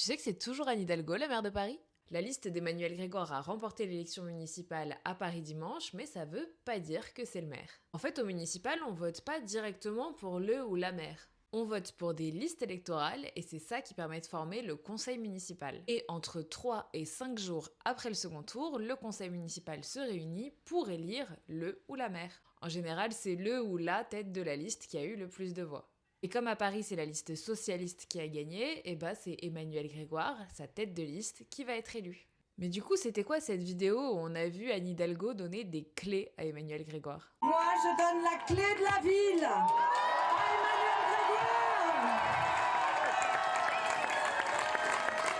sais que c'est toujours Anne Hidalgo, la maire de Paris? La liste d'Emmanuel Grégoire a remporté l'élection municipale à Paris dimanche, mais ça veut pas dire que c'est le maire. En fait, au municipal, on vote pas directement pour le ou la maire. On vote pour des listes électorales et c'est ça qui permet de former le conseil municipal. Et entre 3 et 5 jours après le second tour, le conseil municipal se réunit pour élire le ou la maire. En général, c'est le ou la tête de la liste qui a eu le plus de voix. Et comme à Paris, c'est la liste socialiste qui a gagné, et bah c'est Emmanuel Grégoire, sa tête de liste, qui va être élu. Mais du coup, c'était quoi cette vidéo où on a vu Anne Hidalgo donner des clés à Emmanuel Grégoire? Moi, je donne la clé de la ville à Emmanuel Grégoire.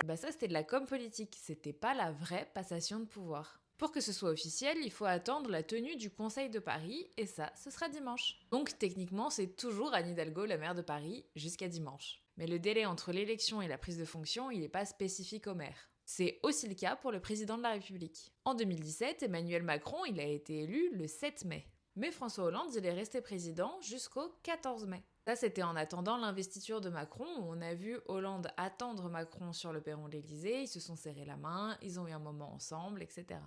Bah ça, c'était de la com politique, c'était pas la vraie passation de pouvoir. Pour que ce soit officiel, il faut attendre la tenue du Conseil de Paris, et ça, ce sera dimanche. Donc techniquement, c'est toujours Anne Hidalgo, la maire de Paris, jusqu'à dimanche. Mais le délai entre l'élection et la prise de fonction, il n'est pas spécifique au maire. C'est aussi le cas pour le président de la République. En 2017, Emmanuel Macron, il a été élu le 7 mai. Mais François Hollande, il est resté président jusqu'au 14 mai. Ça, c'était en attendant l'investiture de Macron, où on a vu Hollande attendre Macron sur le perron de l'Élysée, ils se sont serrés la main, ils ont eu un moment ensemble, etc.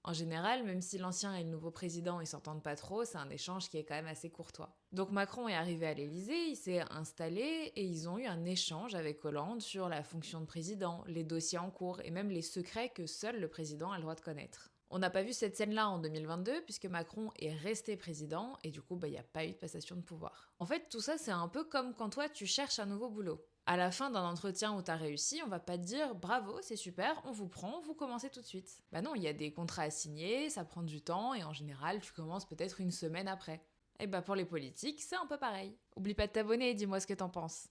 En général, même si l'ancien et le nouveau président ils s'entendent pas trop, c'est un échange qui est quand même assez courtois. Donc Macron est arrivé à l'Élysée, il s'est installé et ils ont eu un échange avec Hollande sur la fonction de président, les dossiers en cours et même les secrets que seul le président a le droit de connaître. On n'a pas vu cette scène-là en 2022 puisque Macron est resté président et du coup, il n'y a pas eu de passation de pouvoir. En fait, tout ça, c'est un peu comme quand toi, tu cherches un nouveau boulot. À la fin d'un entretien où t'as réussi, on va pas te dire bravo, c'est super, on vous prend, vous commencez tout de suite. Bah non, il y a des contrats à signer, ça prend du temps et en général, tu commences peut-être une semaine après. Et bah pour les politiques, c'est un peu pareil. Oublie pas de t'abonner et dis-moi ce que t'en penses.